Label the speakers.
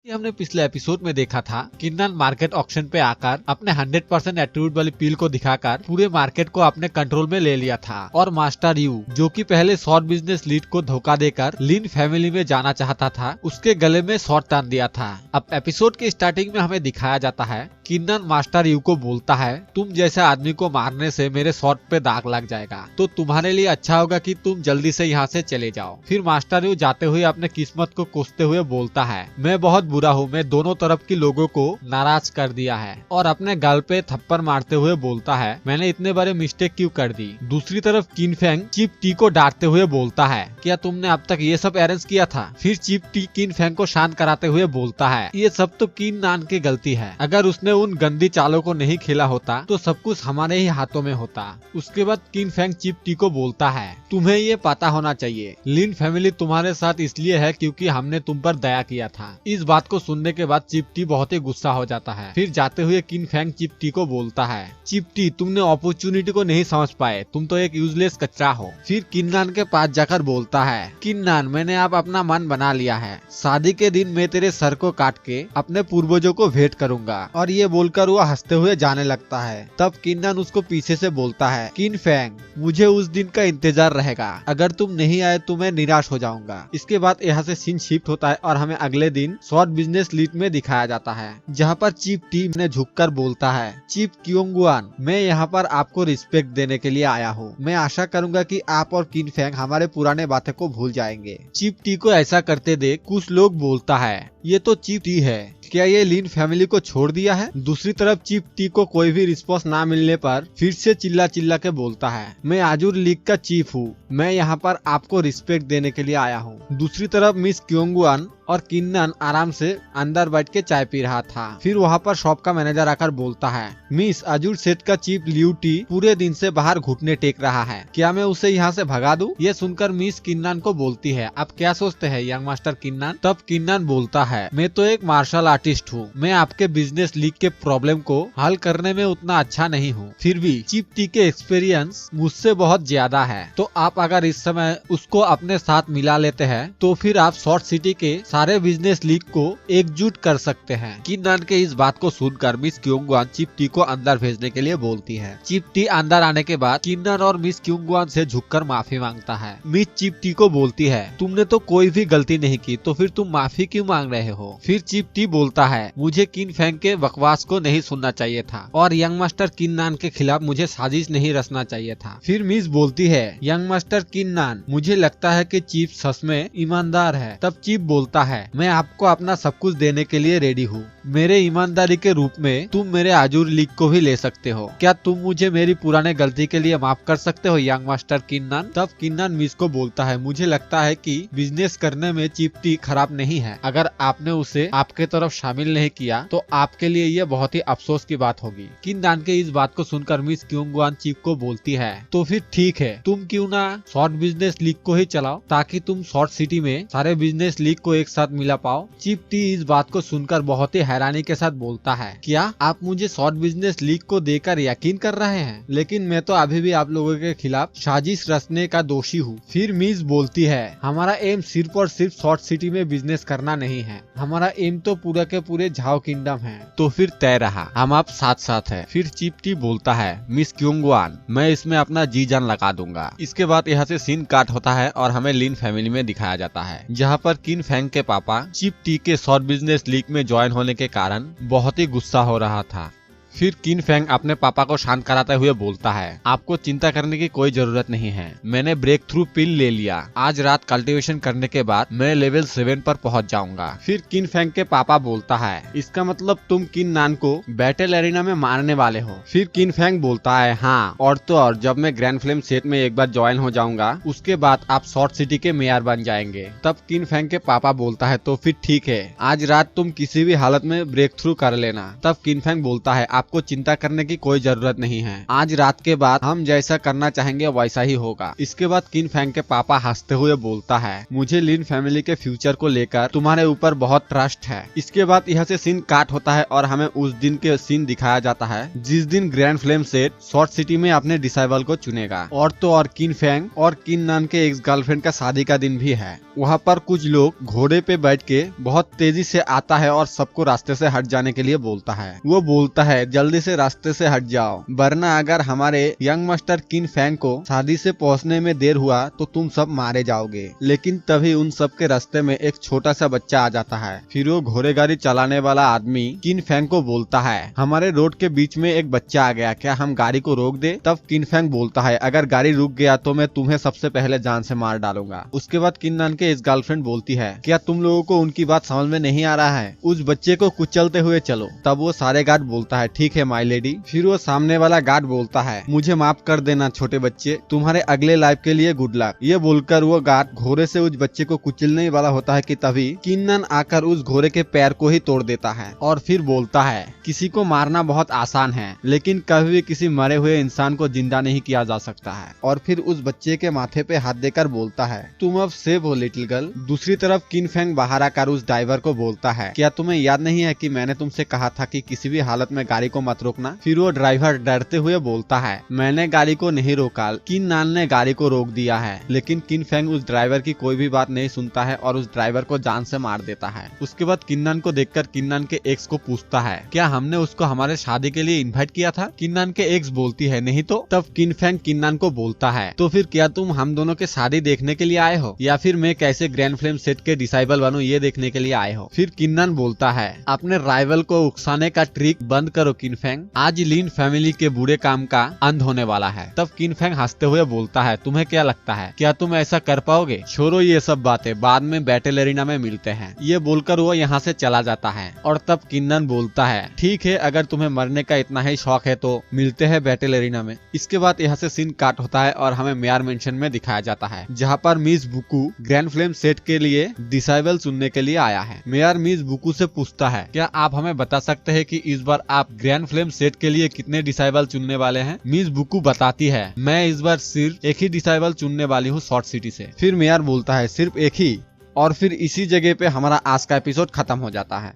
Speaker 1: ये हमने पिछले एपिसोड में देखा था। किन्नन मार्केट ऑक्शन पे आकर अपने 100% एट्रीब्यूट वाली पील को दिखाकर पूरे मार्केट को अपने कंट्रोल में ले लिया था और मास्टर यू, जो कि पहले शॉर्ट बिजनेस लीड को धोखा देकर लिन फैमिली में जाना चाहता था, उसके गले में शॉर्ट टान दिया था। अब एपिसोड के स्टार्टिंग में हमें दिखाया जाता है किन्नन मास्टर यू को बोलता है, तुम जैसे आदमी को मारने से मेरे शॉर्ट पे दाग लग जाएगा, तो तुम्हारे लिए अच्छा होगा कि तुम जल्दी से यहाँ से चले जाओ। फिर मास्टर यू जाते हुए अपने किस्मत को कोसते हुए बोलता है, मैं बहुत बुरा हूँ, मैं दोनों तरफ के लोगों को नाराज कर दिया है, और अपने गाल पे थप्पड़ मारते हुए बोलता है, मैंने इतने बड़े मिस्टेक क्यों कर दी। दूसरी तरफ किन फेंग चीप टी को डांटते हुए बोलता है, क्या तुमने अब तक ये सब अरेंज किया था। फिर चीप टी किन फेंग को शांत कराते हुए बोलता है, ये सब तो किन नान की गलती है, अगर उसने उन गंदी चालों को नहीं खेला होता तो सब कुछ हमारे ही हाथों में होता। उसके बाद किन फेंग चीप टी को बोलता है, तुम्हें ये पता होना चाहिए लिन फैमिली तुम्हारे साथ इसलिए है क्योंकि हमने तुम पर दया किया था। इस बात को सुनने के बाद चीप टी बहुत ही गुस्सा हो जाता है। फिर जाते हुए किन फेंग चीप टी को बोलता है, चीप टी तुमने अपॉर्चुनिटी को नहीं समझ पाए, तुम तो एक यूजलेस कचरा हो। फिर किन्नान के पास जाकर बोलता है, किन्नान मैंने अब अपना मन बना लिया है, शादी के दिन मैं तेरे सर को काट के अपने पूर्वजों को भेंट करूंगा। और ये बोलकर वो हंसते हुए जाने लगता है। तब किन्नान उसको पीछे से बोलता है, किन फेंग मुझे उस दिन का इंतजार रहेगा, अगर तुम नहीं आए तो मैं निराश हो जाऊंगा। इसके बाद यहाँ से सीन शिफ्ट होता है और हमें अगले दिन शॉर्ट बिजनेस लीड में दिखाया जाता है, जहाँ पर चीप टी ने झुककर बोलता है, चीप क्योंगुआन मैं यहाँ पर आपको रिस्पेक्ट देने के लिए आया हूँ, मैं आशा करूंगा कि आप और किन फेंग हमारे पुराने बातें को भूल जाएंगे। चीप टी को ऐसा करते देख कुछ लोग बोलता है, ये तो चीप टी है, क्या ये लिन फैमिली को छोड़ दिया है। दूसरी तरफ चीप टी को कोई भी रिस्पॉन्स ना मिलने पर फिर से चिल्ला चिल्ला के बोलता है, मैं आजूर लीग का चीफ हूँ, मैं यहाँ पर आपको रिस्पेक्ट देने के लिए आया हूँ। दूसरी तरफ मिस क्योंगुआन और किन्नन आराम से अंदर बैठ के चाय पी रहा था। फिर वहाँ पर शॉप का मैनेजर आकर बोलता है, मिस आजूर सेट का चीफ लियू टी पूरे दिन से बाहर घुटने टेक रहा है, क्या मैं उसे यहाँ से भगा दूँ। ये सुनकर मिस किन्नन को बोलती है, आप क्या सोचते हैं यंग मास्टर किन्नन। तब किन्नन बोलता है, मैं तो एक मार्शल आर्टिस्ट हूँ, मैं आपके बिजनेस लीग के प्रॉब्लम को हल करने में उतना अच्छा नहीं हूँ, फिर भी चीप टी के एक्सपीरियंस मुझसे बहुत ज्यादा है, तो आप अगर इस समय उसको अपने साथ मिला लेते हैं तो फिर आप शॉर्ट सिटी के सारे बिजनेस लीग को एकजुट कर सकते हैं। किन्नन के इस बात को सुनकर मिस क्योंगुआन चीप टी को अंदर भेजने के लिए बोलती है। चीप टी अंदर आने के बाद किन्नन और मिस क्योंगुआन से झुककर माफी मांगता है। मिस चीप टी को बोलती है, तुमने तो कोई भी गलती नहीं की, तो फिर तुम माफी क्यों मांग रहे हो। फिर चीप टी बोलता है, मुझे किन फेंग के बकवास को नहीं सुनना चाहिए था और यंग मास्टर किन्नन के खिलाफ मुझे साजिश नहीं रचना चाहिए था। फिर मिस बोलती है, यंग मास्टर किन्नन मुझे लगता है कि चीप सच में ईमानदार है। तब चीप बोलता है, मैं आपको अपना सब कुछ देने के लिए रेडी हूँ, मेरे ईमानदारी के रूप में तुम मेरे आजूर लीग को भी ले सकते हो, क्या तुम मुझे मेरी पुराने गलती के लिए माफ कर सकते हो यंग मास्टर किन्नन। तब किन्नन मिस को बोलता है, मुझे लगता है कि बिजनेस करने में चीप टी खराब नहीं है, अगर आपने उसे आपके तरफ शामिल नहीं किया तो आपके लिए ये बहुत ही अफसोस की बात होगी। किन्नन के इस बात को सुनकर मिस क्योंगुआन चीप को बोलती है, तो फिर ठीक है, तुम क्यों ना शॉर्ट बिजनेस लीग को ही चलाओ, ताकि तुम शॉर्ट सिटी में सारे बिजनेस लीग को एक साथ मिला पाओ। चीप टी इस बात को सुनकर बहुत ही हैरानी के साथ बोलता है, क्या आप मुझे शॉर्ट बिजनेस लीग को देकर यकीन कर रहे हैं, लेकिन मैं तो अभी भी आप लोगों के खिलाफ साजिश रचने का दोषी हूँ। फिर मिस बोलती है, हमारा एम सिर्फ और सिर्फ शॉर्ट सिटी में बिजनेस करना नहीं है, हमारा एम तो पूरा के पूरे झाओ किंगडम है, तो फिर तय रहा, हम आप साथ साथ है। फिर चीप टी बोलता है, मिस क्योंगुआन मैं इसमें अपना जी जान लगा दूंगा। इसके बाद यहाँ से सीन काट होता है और हमें लिन फैमिली में दिखाया जाता है, जहाँ पर किन फेंग के पापा चीप टी के शॉर्ट बिजनेस लीग में ज्वाइन होने के कारण बहुत ही गुस्सा हो रहा था। फिर किन फेंग अपने पापा को शांत कराते हुए बोलता है, आपको चिंता करने की कोई जरूरत नहीं है, मैंने ब्रेक थ्रू पिल ले लिया, आज रात कल्टीवेशन करने के बाद मैं लेवल 7 पर पहुंच जाऊंगा। फिर किन फेंग के पापा बोलता है, इसका मतलब तुम किन नान को बैटल एरिना में मारने वाले हो। फिर किन फेंग बोलता है, हाँ और तो और जब मैं ग्रैंड फ्लेम सेट में एक बार ज्वाइन हो जाऊंगा उसके बाद आप शॉर्ट सिटी के मेयर बन जाएंगे। तब किन फेंग के पापा बोलता है, तो फिर ठीक है, आज रात तुम किसी भी हालत में ब्रेक थ्रू कर लेना। तब किन फेंग बोलता है, आपको चिंता करने की कोई जरूरत नहीं है, आज रात के बाद हम जैसा करना चाहेंगे वैसा ही होगा। इसके बाद किन फेंग के पापा हंसते हुए बोलता है, मुझे लिन फैमिली के फ्यूचर को लेकर तुम्हारे ऊपर बहुत ट्रस्ट है। इसके बाद यहाँ से सीन काट होता है और हमें उस दिन के सीन दिखाया जाता है जिस दिन grand flame set short city में अपने डिसाइबल को चुनेगा, और तो और किन फेंग और किन नान के एक्स गर्लफ्रेंड का शादी का दिन भी है।
Speaker 2: वहाँ पर कुछ लोग घोड़े पे बैठ के बहुत तेजी से आता है और सबको रास्ते से हट जाने के लिए बोलता है। वो बोलता है जल्दी से रास्ते से हट जाओ, वरना अगर हमारे यंग मास्टर किन फैंग को शादी से पहुंचने में देर हुआ तो तुम सब मारे जाओगे। लेकिन तभी उन सब के रास्ते में एक छोटा सा बच्चा आ जाता है। फिर वो घोड़े गाड़ी चलाने वाला आदमी किन फैंग को बोलता है हमारे रोड के बीच में एक बच्चा आ गया, क्या हम गाड़ी को रोक दे? तब किन फैंग बोलता है अगर गाड़ी रुक गया तो मैं तुम्हें सबसे पहले जान से मार डालूंगा। उसके बाद किन नान के इस गर्लफ्रेंड बोलती है क्या तुम लोगों को उनकी बात समझ में नहीं आ रहा है, उस बच्चे को कुचलते हुए चलो। तब वो सारे गार्ड बोलता है ठीक है माई लेडी। फिर वो सामने वाला गार्ड बोलता है मुझे माफ कर देना छोटे बच्चे, तुम्हारे अगले लाइफ के लिए गुड लक। ये बोलकर वो गार्ड घोड़े से उस बच्चे को कुचलने वाला होता है कि तभी किन्नन आकर उस घोड़े के पैर को ही तोड़ देता है और फिर बोलता है किसी को मारना बहुत आसान है, लेकिन कभी भी किसी मरे हुए इंसान को जिंदा नहीं किया जा सकता है। और फिर उस बच्चे के माथे पे हाथ देकर बोलता है तुम अब सेव हो लिटिल गर्ल। दूसरी तरफ किन फैंग बाहर आकर उस ड्राइवर को बोलता है क्या तुम्हें याद नहीं है कि मैंने तुमसे कहा था कि किसी भी हालत में गाड़ी को मत रोकना। फिर वो ड्राइवर डरते हुए बोलता है मैंने गाड़ी को नहीं रोका, किन नान ने गाड़ी को रोक दिया है। लेकिन किन फैंग उस ड्राइवर की कोई भी बात नहीं सुनता है और उस ड्राइवर को जान से मार देता है। उसके बाद किन्नन को देखकर किन्नन के एक्स को पूछता है क्या हमने उसको हमारे शादी के लिए इन्वाइट किया था? किन्नन के एक्स बोलती है नहीं तो। तब किन फैंग किन्नन को बोलता है तो फिर क्या तुम हम दोनों के शादी देखने के लिए आए हो या फिर मैं कैसे ग्रैंड फ्लेम सेट के डिसाइबल बनूं ये देखने के लिए आए हो? फिर किन्नन बोलता है अपने राइवल को उकसाने का ट्रिक बंद करो किन फैंग, आज लीन फैमिली के बुरे काम का अंत होने वाला है। तब किन फैंग हंसते हुए बोलता है तुम्हें क्या लगता है क्या तुम ऐसा कर पाओगे? छोड़ो ये सब बातें, बाद में बैटल एरिना में मिलते हैं। ये बोलकर वो यहाँ से चला जाता है और तब किन्नन बोलता है ठीक है अगर तुम्हें मरने का इतना ही शौक है तो मिलते हैं बैटल एरिना में। इसके बाद यहाँ से सीन काट होता है और हमें मेयर मेंशन में दिखाया जाता है जहाँ पर मिस बुकू ग्रैंड फ्लेम सेट के लिए डिसाइबल चुनने के लिए आया है। मेयर मिस बुकू से पूछता है क्या आप हमें बता सकते हैं कि इस बार आप ग्रैंड फ्लेम सेट के लिए कितने डिसाइबल चुनने वाले हैं? मिस बुकू बताती है मैं इस बार सिर्फ एक ही डिसाइबल चुनने वाली हूँ शॉर्ट सिटी से। फिर मेयर बोलता है सिर्फ एक ही, और फिर इसी जगह पे हमारा आज का एपिसोड खत्म हो जाता है।